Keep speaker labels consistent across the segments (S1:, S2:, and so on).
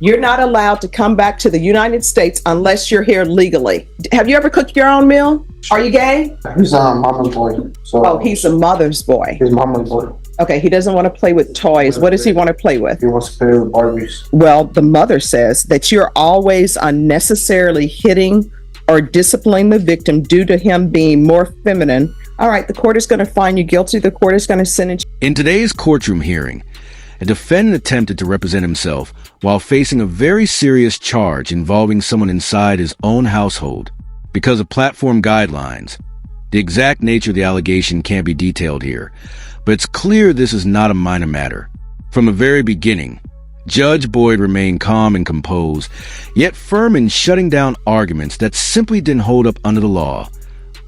S1: You're not allowed to come back to the United States unless you're here legally. Have you ever cooked your own meal? Are you gay?
S2: He's a mama's boy. So
S1: Oh, he's a mother's boy.
S2: he's mama's boy.
S1: Okay, he doesn't want to play with toys. What does he want to play with?
S2: He wants to play with Barbies.
S1: Well, the mother says that you're always unnecessarily hitting or disciplining the victim due to him being more feminine. All right, the court is going to find you guilty. The court is going to sentence you.
S3: In today's courtroom hearing, a defendant attempted to represent himself while facing a very serious charge involving someone inside his own household. Because of platform guidelines, the exact nature of the allegation can't be detailed here, but it's clear this is not a minor matter. From the very beginning, Judge Boyd remained calm and composed, yet firm in shutting down arguments that simply didn't hold up under the law.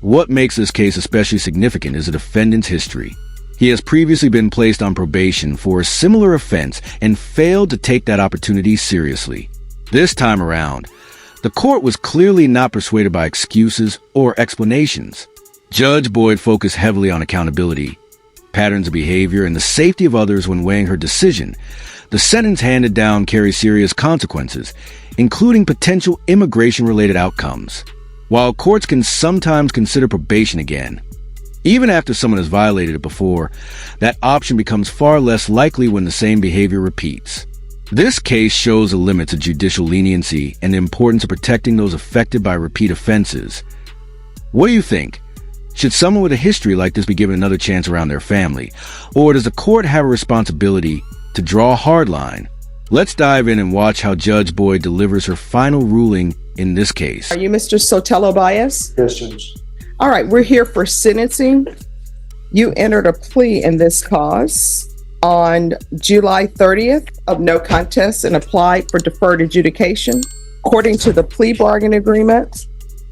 S3: What makes this case especially significant is the defendant's history. He has previously been placed on probation for a similar offense and failed to take that opportunity seriously. This time around, the court was clearly not persuaded by excuses or explanations. Judge Boyd focused heavily on accountability, patterns of behavior, and the safety of others when weighing her decision. The sentence handed down carries serious consequences, including potential immigration-related outcomes. While courts can sometimes consider probation again, even after someone has violated it before, that option becomes far less likely when the same behavior repeats. This case shows the limits of judicial leniency and the importance of protecting those affected by repeat offenses. What do you think? Should someone with a history like this be given another chance around their family? Or does the court have a responsibility to draw a hard line? Let's dive in and watch how Judge Boyd delivers her final ruling in this case.
S1: Are you Mr. Sotelo Baez?
S2: Yes, Judge.
S1: All right, we're here for sentencing. You entered a plea in this cause on July 30th of no contest and applied for deferred adjudication. According to the plea bargain agreement,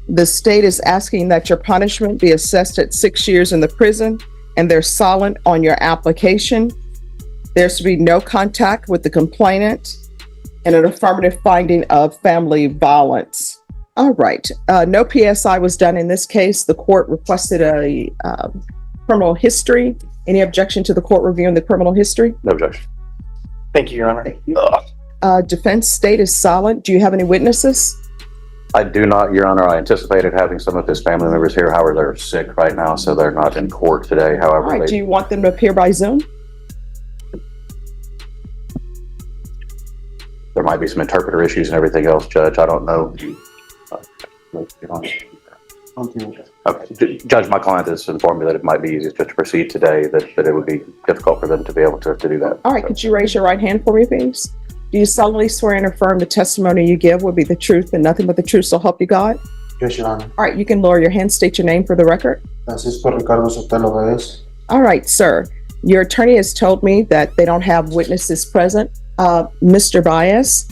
S1: the state is asking that your punishment be assessed at 6 years in the prison, and they're silent on your application. There's to be no contact with the complainant and an affirmative finding of family violence. All right. No PSI was done in this case. The court requested a criminal history. Any objection to the court reviewing the criminal history?
S4: No objection. Thank you, Your Honor.
S1: Defense state is silent. Do you have any witnesses?
S4: I do not, Your Honor. I anticipated having some of his family members here. However, they're sick right now, so they're not in court today. However,
S1: All right. Do you want them to appear by Zoom?
S4: There might be some interpreter issues and everything else, Judge. I don't know. Okay. Judge, my client has informed me that it might be easier to proceed today, that it would be difficult for them to be able to do that.
S1: All right. Could you raise your right hand for me, please? Do you solemnly swear and affirm the testimony you give will be the truth and nothing but the truth, so help you God?
S2: Yes, Your Honor.
S1: All right. You can lower your hand. State your name for the record.
S2: Francisco Ricardo Sotelo Baez.
S1: All right, sir. Your attorney has told me that they don't have witnesses present. Mr. Baez,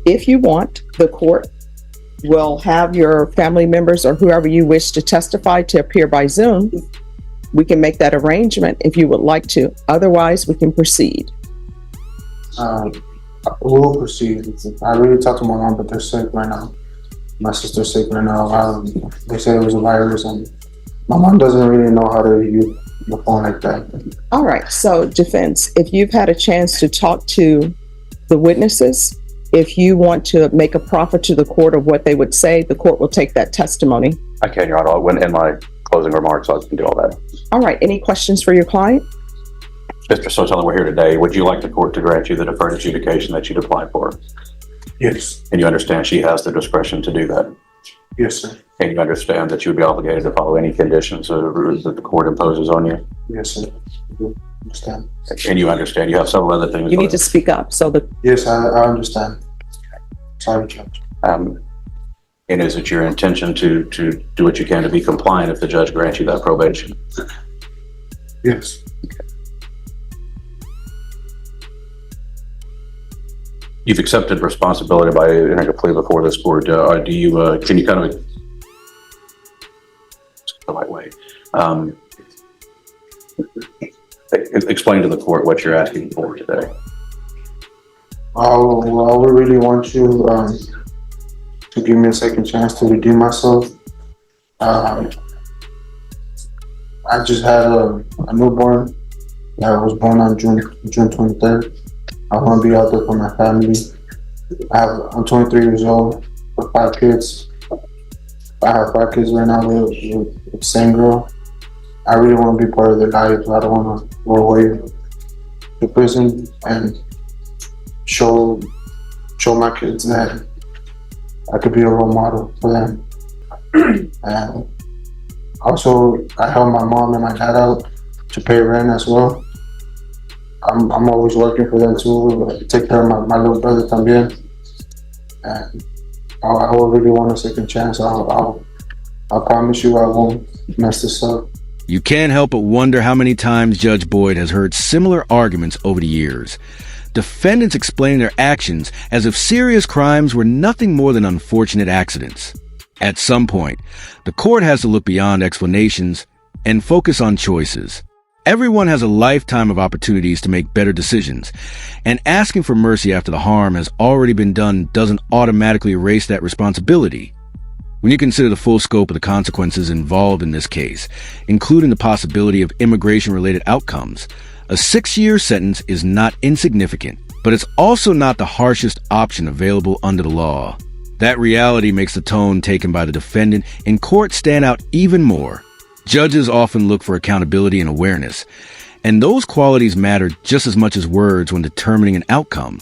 S1: if you want, the court will have your family members or whoever you wish to testify to appear by Zoom. We can make that arrangement if you would like to. Otherwise, we can proceed.
S2: We'll proceed. I really talked to my mom, but they're sick right now. My sister's sick right now. They said it was a virus, and my mom doesn't really know how to use the phone like that.
S1: All right. So, defense, if you've had a chance to talk to the witnesses, if you want to make a proffer to the court of what they would say, the court will take that testimony.
S4: I can, Your Honor. I went in my closing remarks, so I can do all that.
S1: All right. Any questions for your client?
S4: Mr. Sotelo, we're here today. Would you like the court to grant you the deferred adjudication that you'd applied for?
S2: Yes.
S4: And you understand she has the discretion to do that?
S2: Yes, sir.
S4: And you understand that you would be obligated to follow any conditions or rules that the court imposes on you?
S2: Yes, sir. I understand.
S4: And you understand you have several other things.
S1: You need to speak up so that.
S2: Yes, I understand. Sorry, Judge.
S4: And is it your intention to do what you can to be compliant if the judge grants you that probation?
S2: Yes.
S4: You've accepted responsibility by entering a plea before this court. Can you kind of the right way? Explain to the court what you're asking for today.
S2: I would really want you to give me a second chance to redeem myself. I just had a newborn that was born on June 23rd. I want to be out there for my family. I'm 23 years old with 5 kids. I have 5 kids right now with the same girl. I really want to be part of their lives. I don't want to go away to prison and show my kids that I could be a role model for them. And also, I help my mom and my dad out to pay rent as well. I'm always working for them too. Take care of my little brother también. And I really want a second chance. I promise you I won't mess this up.
S3: You can't help but wonder how many times Judge Boyd has heard similar arguments over the years. Defendants explain their actions as if serious crimes were nothing more than unfortunate accidents. At some point, the court has to look beyond explanations and focus on choices. Everyone has a lifetime of opportunities to make better decisions, and asking for mercy after the harm has already been done doesn't automatically erase that responsibility. When you consider the full scope of the consequences involved in this case, including the possibility of immigration-related outcomes, a 6-year sentence is not insignificant, but it's also not the harshest option available under the law. That reality makes the tone taken by the defendant in court stand out even more. Judges often look for accountability and awareness, and those qualities matter just as much as words when determining an outcome.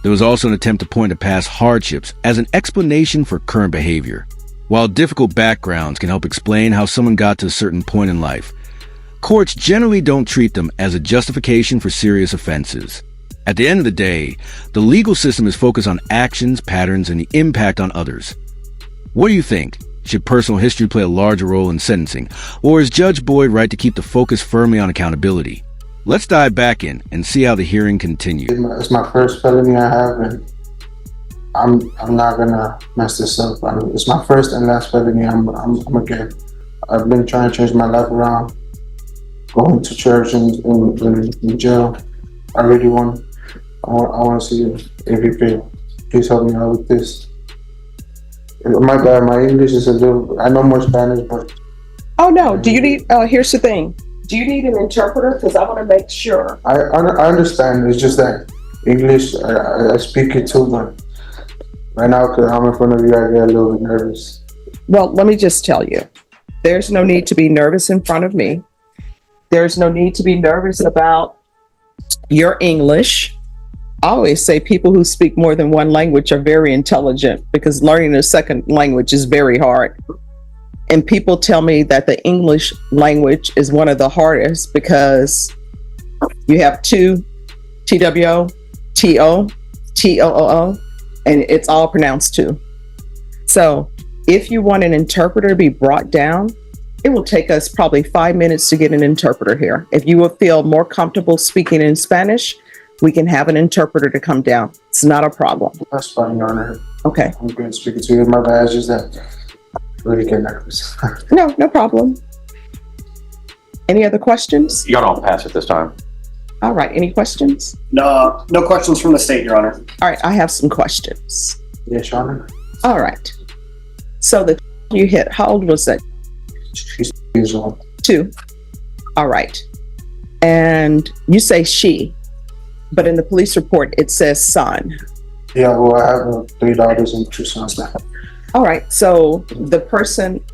S3: There was also an attempt to point to past hardships as an explanation for current behavior. While difficult backgrounds can help explain how someone got to a certain point in life, courts generally don't treat them as a justification for serious offenses. At the end of the day, the legal system is focused on actions, patterns, and the impact on others. What do you think? Should personal history play a larger role in sentencing, or is Judge Boyd right to keep the focus firmly on accountability? Let's dive back in and see how the hearing continues.
S2: It's my first felony I have, and I'm not gonna mess this up. It's my first and last felony. I'm again. I've been trying to change my life around, going to church and in jail. I really want to see if you could please help me out with this. My bad, my English is a little, I know more Spanish, but.
S1: Oh, no. Do you need, here's the thing. Do you need an interpreter? Because I want to make sure.
S2: I understand. It's just that English, I speak it too, but right now, because I'm in front of you, I get a little bit nervous.
S1: Well, let me just tell you, there's no need to be nervous in front of me. There's no need to be nervous about your English. I always say people who speak more than one language are very intelligent because learning a second language is very hard. And people tell me that the English language is one of the hardest because you have two TWO, TO, TOOO, and it's all pronounced too. So if you want an interpreter to be brought down, it will take us probably 5 minutes to get an interpreter here. If you will feel more comfortable speaking in Spanish, we can have an interpreter to come down. It's not a problem.
S2: That's fine, Your Honor.
S1: Okay.
S2: I'm going to speak to you. My bad, it's just that I really get nervous.
S1: No problem. Any other questions?
S4: You got all pass at this time.
S1: All right. Any questions?
S5: No questions from the state, Your Honor.
S1: All right. I have some questions.
S2: Yes, Your Honor.
S1: All right. So the you hit, how old was that?
S2: She's 2 years old.
S1: 2. All right. And you say she, but in the police report, it says son.
S2: Yeah, well, I have 3 daughters and 2 sons now.
S1: All right. So the person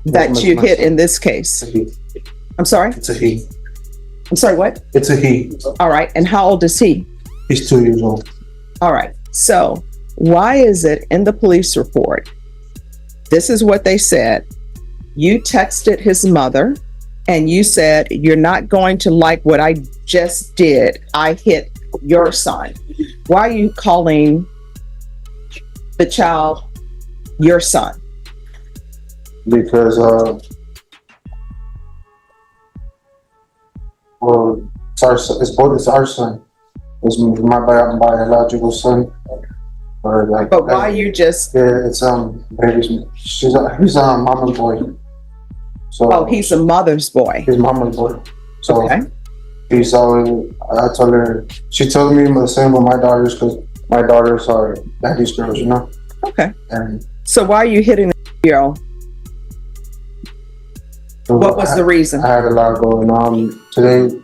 S1: that you hit in this case,
S2: It's a he.
S1: I'm sorry?
S2: It's a he.
S1: I'm sorry, what?
S2: It's a he.
S1: All right. And how old is he?
S2: He's 2 years old.
S1: All right. So why is it in the police report? This is what they said. You texted his mother and you said, you're not going to like what I just did. I hit your son. Why are you calling the child your son?
S2: Because, well, it's our son. It's my biological son. Or like,
S1: But why you just,
S2: yeah, it's he's a mama's boy. So
S1: oh, he's a mother's boy.
S2: He's mama's boy. So
S1: Okay.
S2: he's always, I told her, she told me the same with my daughters because my daughters are daddy's girls, you know?
S1: Okay.
S2: And
S1: So why are you hitting the girl?
S2: so
S1: What was the reason?
S2: I had a lot going on today.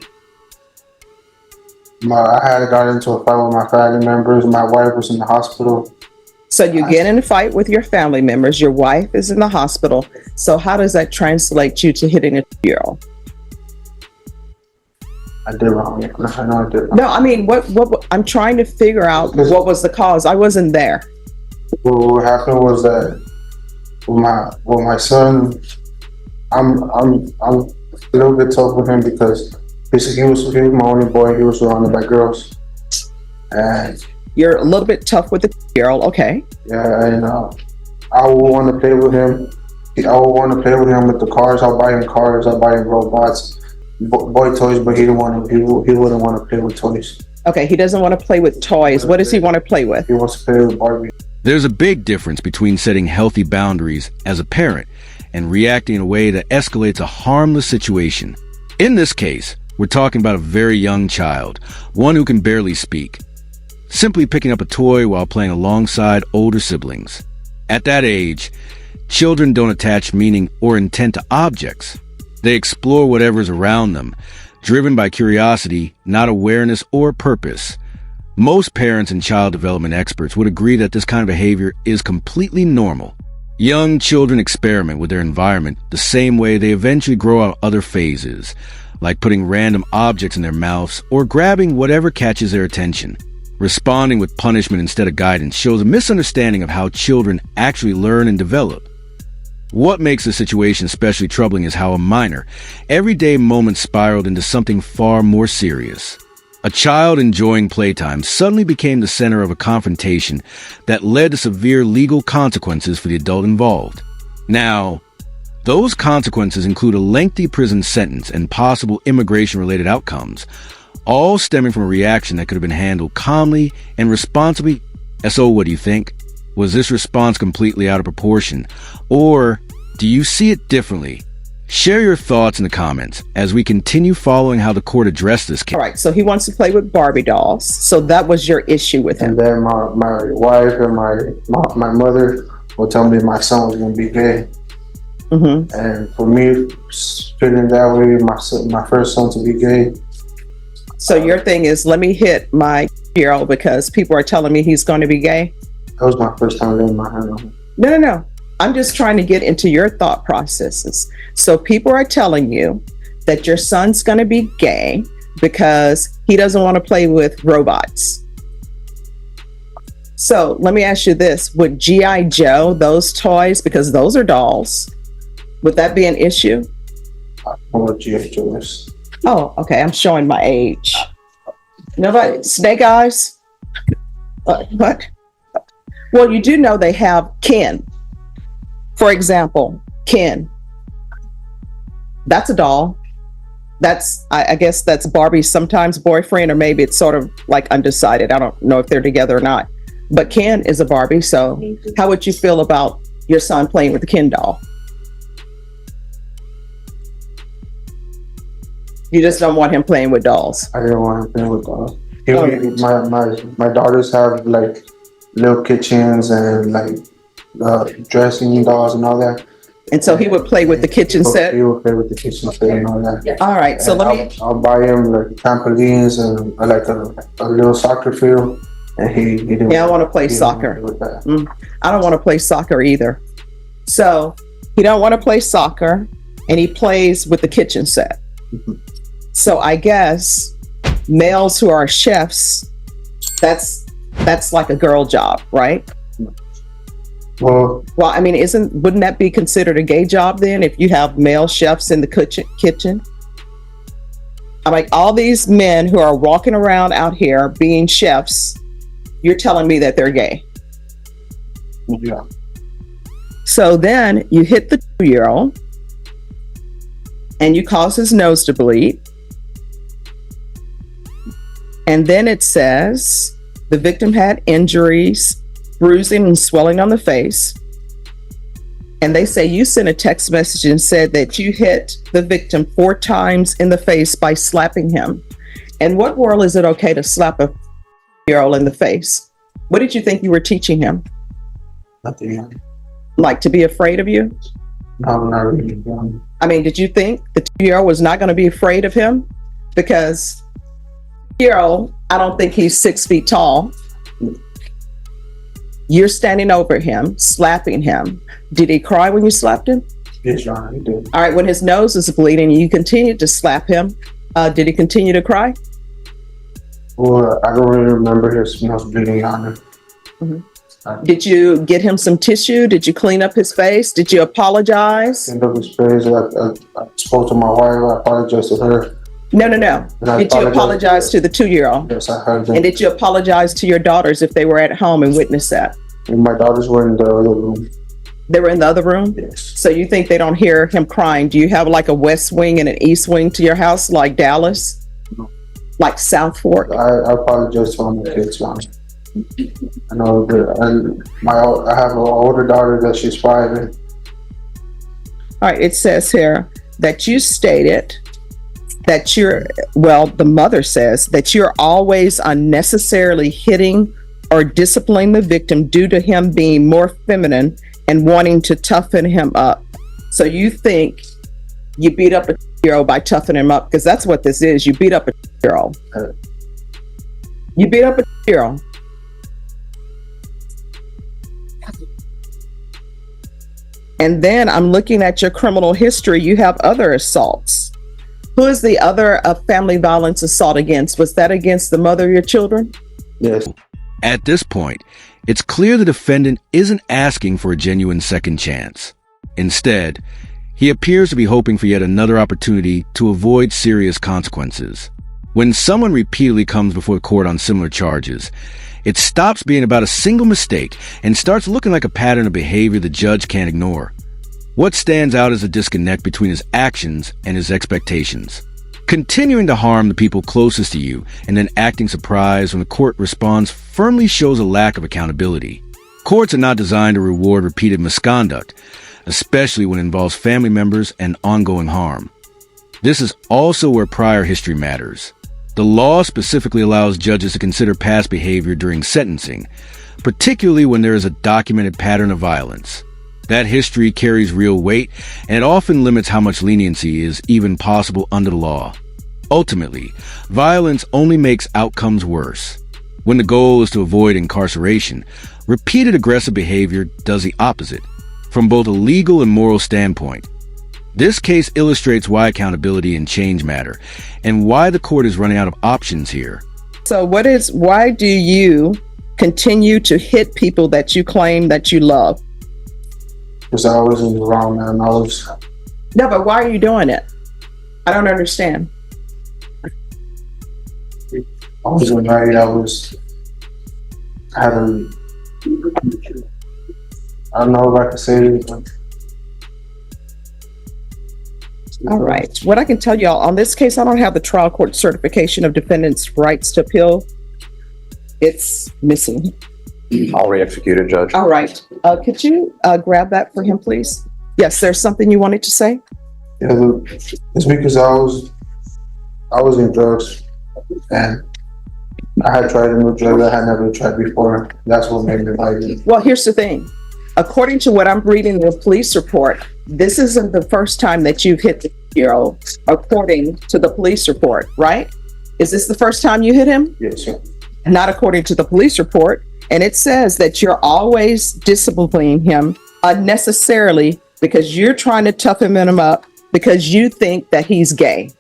S2: I had got into a fight with my family members. My wife was in the hospital.
S1: So you get in a fight with your family members. Your wife is in the hospital. So how does that translate you to hitting a 2-year-old?
S2: I did wrong. I know I did wrong.
S1: No, I mean, what I'm trying to figure out what was the cause. I wasn't there.
S2: Well, what happened was that with my son, I'm a little bit tough with him because basically he was my only boy. He was surrounded by girls, and
S1: You're a little bit tough with the 2-year-old. Okay.
S2: yeah, and I would want to play with him. I would want to play with him with the cars. I'll buy him cars. I'll buy him robots, boy toys, but he didn't want to. He wouldn't want to play with toys.
S1: Okay. He doesn't want to play with toys. What does he want to play with?
S2: He wants to play with Barbie.
S3: There's a big difference between setting healthy boundaries as a parent and reacting in a way that escalates a harmless situation. In this case, we're talking about a very young child, one who can barely speak, simply picking up a toy while playing alongside older siblings. At that age, children don't attach meaning or intent to objects. They explore whatever's around them, driven by curiosity, not awareness or purpose. Most parents and child development experts would agree that this kind of behavior is completely normal. Young children experiment with their environment the same way they eventually grow out other phases, like putting random objects in their mouths or grabbing whatever catches their attention. Responding with punishment instead of guidance shows a misunderstanding of how children actually learn and develop. What makes the situation especially troubling is how a minor, everyday moment spiraled into something far more serious. A child enjoying playtime suddenly became the center of a confrontation that led to severe legal consequences for the adult involved. Now, those consequences include a lengthy prison sentence and possible immigration-related outcomes, all stemming from a reaction that could have been handled calmly and responsibly. So what do you think? Was this response completely out of proportion? Or do you see it differently? Share your thoughts in the comments as we continue following how the court addressed this case.
S1: All right. So he wants to play with Barbie dolls. So that was your issue with him.
S2: And then my wife and my mother will tell me my son was going to be gay.
S1: Mm-hmm.
S2: And for me, feeling that way, my first son to be gay.
S1: So your thing is, let me hit my 2-year-old because people are telling me he's going to be gay.
S2: That was my first time laying my hand on him.
S1: No. I'm just trying to get into your thought processes. So people are telling you that your son's going to be gay because he doesn't want to play with robots. So let me ask you this. Would G.I. Joe, those toys, because those are dolls, would that be an issue?
S2: I don't know what G.I. Joe is.
S1: Oh, okay. I'm showing my age. Nobody, Snake Eyes? What? Well, you do know they have Ken. For example, Ken. That's a doll. That's, I guess that's Barbie's sometimes boyfriend, or maybe it's sort of like undecided. I don't know if they're together or not. But Ken is a Barbie. So how would you feel about your son playing with the Ken doll? You just don't want him playing with dolls.
S2: I didn't want him playing with dolls.
S1: Oh.
S2: My daughters have like little kitchens and like dressing dolls and all that.
S1: And so he would play with the kitchen set.
S2: He would play with the kitchen set and all that.
S1: All right. So
S2: I'll buy him like trampolines and like a little soccer field. And he didn't.
S1: Yeah, I want to play soccer. I don't want to play soccer either. So he don't want to play soccer, and he plays with the kitchen set.
S2: Mm-hmm.
S1: So I guess males who are chefs, that's like a girl job, right?
S2: Well,
S1: I mean, wouldn't that be considered a gay job then if you have male chefs in the kitchen? I'm like, all these men who are walking around out here being chefs, you're telling me that they're gay.
S2: yeah.
S1: So then you hit the 2-year-old and you cause his nose to bleed. And then it says the victim had injuries, bruising and swelling on the face. And they say you sent a text message and said that you hit the victim 4 times in the face by slapping him. In what world is it okay to slap a 2-year-old in the face? What did you think you were teaching him?
S2: Nothing.
S1: Like to be afraid of you?
S2: No, not really.
S1: I mean, did you think the 2-year-old was not going to be afraid of him? Because 2-year-old, I don't think he's 6 feet tall. You're standing over him, slapping him. Did he cry when you slapped him?
S2: Yes, Your Honor, he did.
S1: All right, when his nose is bleeding, you continued to slap him. Did he continue to cry?
S2: Well, I don't really remember his nose bleeding, Your Honor.
S1: Did you get him some tissue? Did you clean up his face? Did you apologize?
S2: End of his face. I spoke to my wife. I apologized to her.
S1: No.
S2: And I
S1: Did you apologize to the 2-year-old?
S2: Yes, I heard them.
S1: And did you apologize to your daughters if they were at home and witnessed that?
S2: And my daughters were in the other room.
S1: They were in the other room?
S2: Yes.
S1: So you think they don't hear him crying? Do you have like a west wing and an east wing to your house, like Dallas?
S2: No.
S1: Like South Fork?
S2: I apologize to all my kids, Your Honor. I know that I have an older daughter that she's 5. And
S1: All right, it says here that you stated that the mother says that you're always unnecessarily hitting or disciplining the victim due to him being more feminine and wanting to toughen him up. So you think you beat up a 2-year-old by toughening him up, because that's what this is. You beat up a 2-year-old. You beat up a 2-year-old. And then I'm looking at your criminal history. You have other assaults. Who is the other family violence assault against? Was that against the mother of your children?
S2: yes,
S3: At this point, it's clear the defendant isn't asking for a genuine second chance. Instead, he appears to be hoping for yet another opportunity to avoid serious consequences. When someone repeatedly comes before the court on similar charges, it stops being about a single mistake and starts looking like a pattern of behavior the judge can't ignore. What stands out is a disconnect between his actions and his expectations. Continuing to harm the people closest to you and then acting surprised when the court responds firmly shows a lack of accountability. Courts are not designed to reward repeated misconduct, especially when it involves family members and ongoing harm. This is also where prior history matters. The law specifically allows judges to consider past behavior during sentencing, particularly when there is a documented pattern of violence. That history carries real weight, and it often limits how much leniency is even possible under the law. Ultimately, violence only makes outcomes worse. When the goal is to avoid incarceration, repeated aggressive behavior does the opposite, from both a legal and moral standpoint. This case illustrates why accountability and change matter, and why the court is running out of options here.
S1: So why do you continue to hit people that you claim that you love?
S2: because I was in the wrong, man.
S1: No, but why are you doing it? I don't understand.
S2: I wasn't married. I don't know if I can say it, but
S1: All right. What I can tell y'all on this case, I don't have the trial court certification of defendant's rights to appeal. It's missing.
S4: I'll re-execute it, Judge.
S1: All right. Could you grab that for him, please? Yes, there's something you wanted to say?
S2: yeah, it's because I was in drugs and I had tried a new drug I had never tried before. That's what made me like it.
S1: Well, here's the thing. According to what I'm reading in the police report, this isn't the first time that you've hit the 2-year-old, according to the police report, right? Is this the first time you hit him?
S2: Yes, sir.
S1: Not according to the police report. And it says that you're always disciplining him unnecessarily because you're trying to toughen him up because you think that he's gay.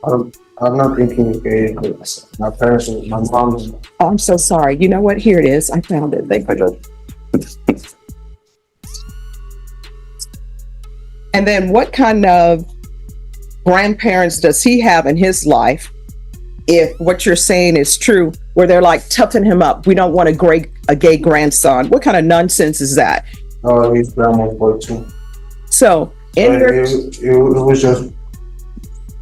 S2: I'm not thinking it's gay, but my parents, my mom,
S1: Oh, I'm so sorry. You know what? Here it is. I found it. Thank
S4: Hi,
S1: you.
S4: Judge.
S1: And then what kind of grandparents does he have in his life, if what you're saying is true, where they're like, toughen him up, we don't want a gay grandson? What kind of nonsense is that?
S2: oh, he's grandma's boy too.
S1: So in your,
S2: It was just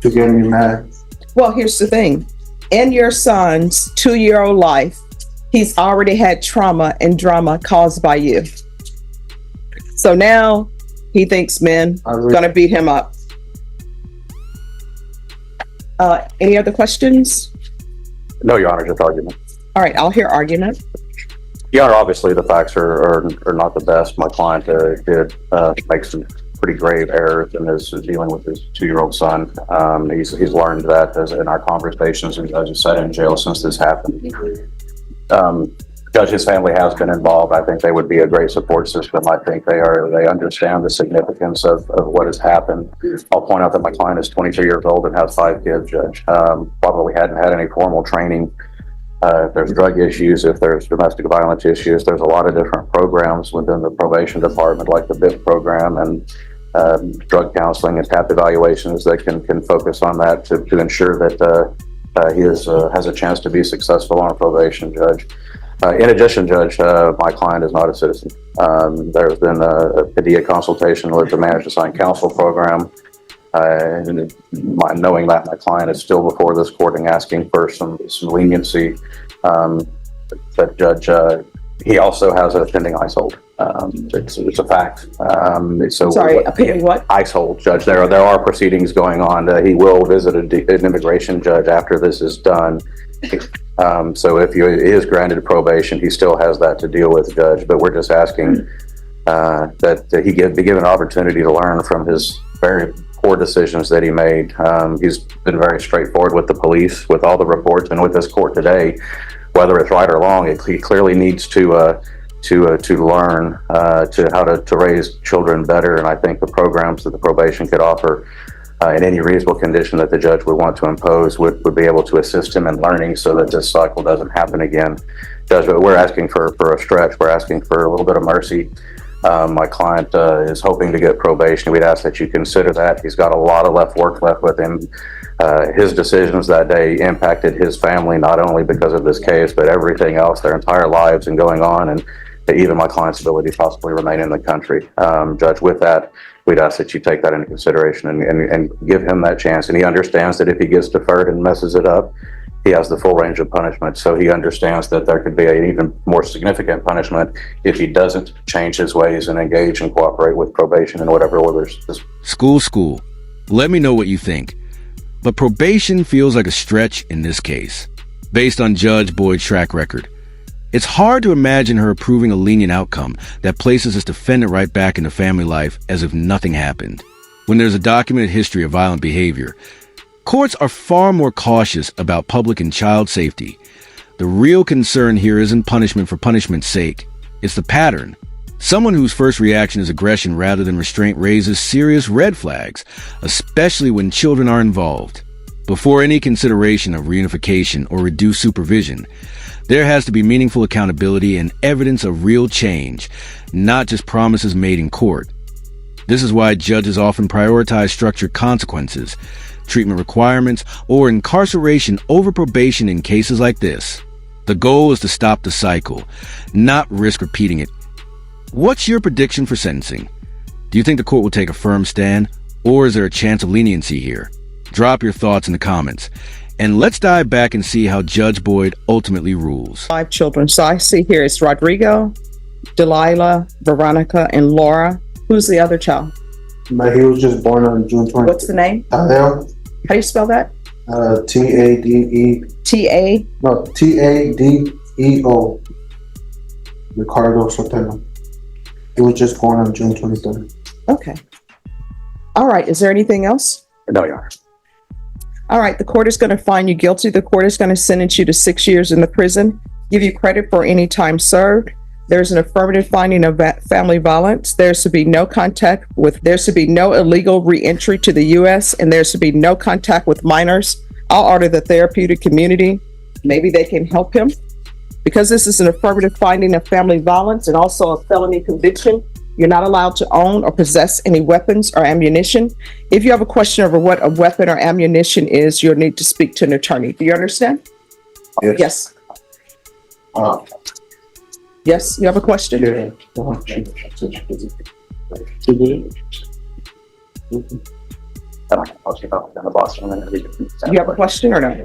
S2: to get me mad.
S1: well, here's the thing. In your son's 2-year-old life, he's already had trauma and drama caused by you. So now he thinks men are going to beat him up. Any other questions?
S4: No, Your Honor, just argument.
S1: All right, I'll hear argument.
S4: Your Honor, obviously the facts are not the best. My client did make some pretty grave errors in his dealing with his 2-year-old son. He's learned that as in our conversations, and as you said, in jail since this happened. Judge, his family has been involved. I think they would be a great support system. I think they understand the significance of what has happened. I'll point out that my client is 23 years old and has 5 kids, Judge. Probably hadn't had any formal training. If there's drug issues, if there's domestic violence issues, there's a lot of different programs within the probation department, like the BIP program and drug counseling and TAP evaluations that can focus on that to ensure that he has a chance to be successful on probation, Judge. In addition, Judge, my client is not a citizen. There's been a PDA consultation with the Managed Assigned Counsel program. Knowing that my client is still before this court and asking for some leniency, but Judge, he also has a pending ICE hold. It's a fact.
S1: Sorry, a pending what?
S4: ICE hold, Judge. There are proceedings going on. He will visit an immigration judge after this is done. So if he is granted probation, he still has that to deal with, Judge. But we're just asking that he be given an opportunity to learn from his very poor decisions that he made. He's been very straightforward with the police, with all the reports, and with this court today. Whether it's right or wrong, he clearly needs to learn to how to raise children better. And I think the programs that the probation could offer in any reasonable condition that the judge would want to impose would be able to assist him in learning so that this cycle doesn't happen again. Judge, we're asking for a stretch. We're asking for a little bit of mercy. My client is hoping to get probation. We'd ask that you consider that. He's got a lot of work left with him. His decisions that day impacted his family, not only because of this case, but everything else, their entire lives and going on, and even my client's ability to possibly remain in the country. Judge, with that, we'd ask that you take that into consideration and give him that chance. And he understands that if he gets deferred and messes it up, he has the full range of punishment. So he understands that there could be an even more significant punishment if he doesn't change his ways and engage and cooperate with probation and whatever orders.
S3: School. Let me know what you think. But probation feels like a stretch in this case, based on Judge Boyd's track record. It's hard to imagine her approving a lenient outcome that places this defendant right back into family life as if nothing happened. When there's a documented history of violent behavior, courts are far more cautious about public and child safety. The real concern here isn't punishment for punishment's sake. It's the pattern. Someone whose first reaction is aggression rather than restraint raises serious red flags, especially when children are involved. Before any consideration of reunification or reduced supervision, there has to be meaningful accountability and evidence of real change, not just promises made in court. This is why judges often prioritize structured consequences, treatment requirements, or incarceration over probation in cases like this. The goal is to stop the cycle, not risk repeating it. What's your prediction for sentencing? Do you think the court will take a firm stand, or is there a chance of leniency here? Drop your thoughts in the comments, and let's dive back and see how Judge Boyd ultimately rules. 5
S1: children. So I see here it's Rodrigo, Delilah, Veronica, and Laura. Who's the other child?
S2: But he was just born on June 20th.
S1: What's the name?
S2: Tadeo.
S1: How do you spell that?
S2: T-A-D-E.
S1: T-A?
S2: No, T-A-D-E-O. Ricardo Sotelo. He was just born on June 23rd.
S1: Okay. All right. Is there anything else?
S4: No, Your Honor.
S1: All right. The court is going to find you guilty. The court is going to sentence you to 6 years in the prison, give you credit for any time served. There's an affirmative finding of family violence. There's to be no illegal reentry to the U.S., and there's to be no contact with minors. I'll order the therapeutic community. Maybe they can help him. Because this is an affirmative finding of family violence and also a felony conviction, you're not allowed to own or possess any weapons or ammunition. If you have a question over what a weapon or ammunition is, you'll need to speak to an attorney. Do you understand?
S2: Yes.
S1: Yes, you have a question?
S2: Yeah.
S1: You have a question or no?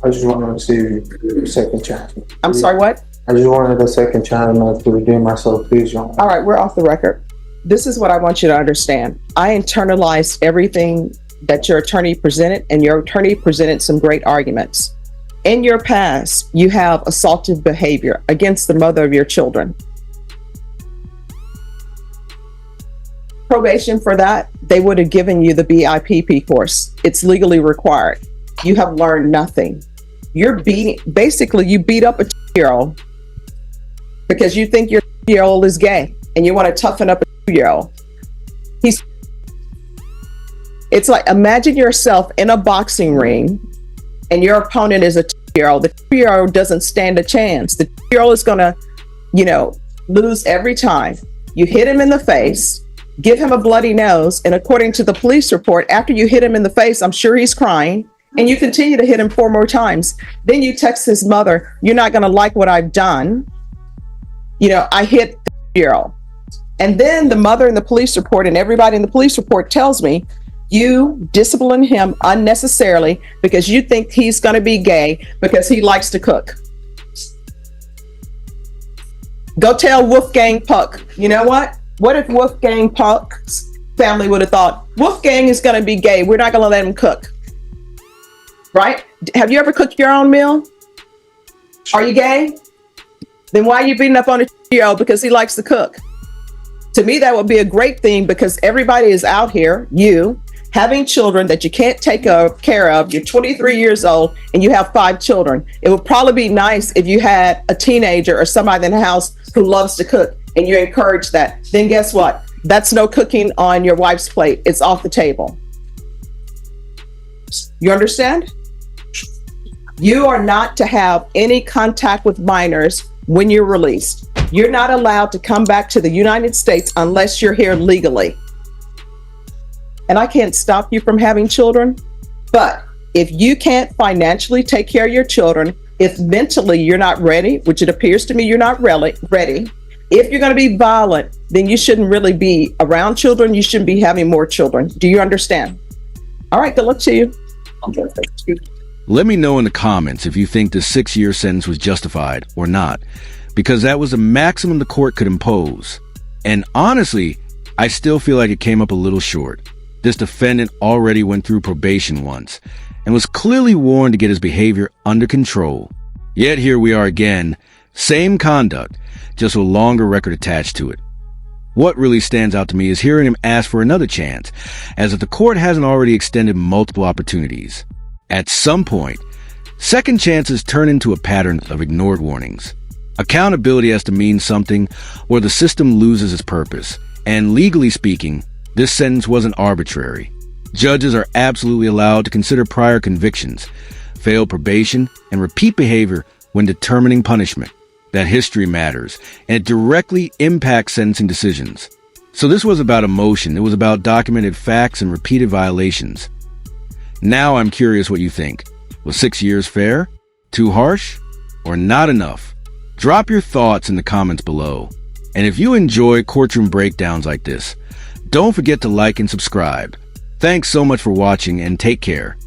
S2: I just wanted to see a second chance.
S1: I'm sorry, what?
S2: I just wanted a second chance to redeem myself, please, Your Honor.
S1: All right, we're off the record. This is what I want you to understand. I internalized everything that your attorney presented, and your attorney presented some great arguments. In your past, you have assaultive behavior against the mother of your children. probation for that, they would have given you the BIPP course. It's legally required. You have learned nothing. You beat up a 2-year-old because you think your 2-year-old is gay and you want to toughen up a 2-year-old. It's like, imagine yourself in a boxing ring and your opponent is a 2-year-old. The 2-year-old doesn't stand a chance. The 2-year-old is going to, lose every time. You hit him in the face, give him a bloody nose, and according to the police report, after you hit him in the face, I'm sure he's crying, and you continue to hit him 4 more times. Then you text his mother, "You're not going to like what I've done. I hit the 2-year-old." And then the mother in the police report and everybody in the police report tells me, you discipline him unnecessarily because you think he's going to be gay because he likes to cook. Go tell Wolfgang Puck. You know what? What if Wolfgang Puck's family would have thought, Wolfgang is going to be gay, we're not going to let him cook? Right? Have you ever cooked your own meal? Are you gay? Then why are you beating up on a 2-year-old because he likes to cook? To me, that would be a great thing because everybody is out here, having children that you can't take care of. You're 23 years old and you have 5 children. It would probably be nice if you had a teenager or somebody in the house who loves to cook and you encourage that. Then guess what? That's no cooking on your wife's plate. It's off the table. You understand? You are not to have any contact with minors when you're released. You're not allowed to come back to the United States unless you're here legally. And I can't stop you from having children, but if you can't financially take care of your children, if mentally you're not ready, which it appears to me you're not really ready, if you're going to be violent, then you shouldn't really be around children. You shouldn't be having more children. Do you understand? All right, good luck to you.
S3: Let me know in the comments if you think the 6-year sentence was justified or not, because that was the maximum the court could impose. And honestly, I still feel like it came up a little short. This defendant already went through probation once and was clearly warned to get his behavior under control. Yet here we are again, same conduct, just a longer record attached to it. What really stands out to me is hearing him ask for another chance, as if the court hasn't already extended multiple opportunities. At some point, second chances turn into a pattern of ignored warnings. Accountability has to mean something, or the system loses its purpose. And legally speaking, this sentence wasn't arbitrary. Judges are absolutely allowed to consider prior convictions, failed probation, and repeat behavior when determining punishment. That history matters, and it directly impacts sentencing decisions. So this was about emotion. It was about documented facts and repeated violations. Now I'm curious what you think. Was 6 years fair? Too harsh? Or not enough? Drop your thoughts in the comments below. And if you enjoy courtroom breakdowns like this, don't forget to like and subscribe. Thanks so much for watching and take care.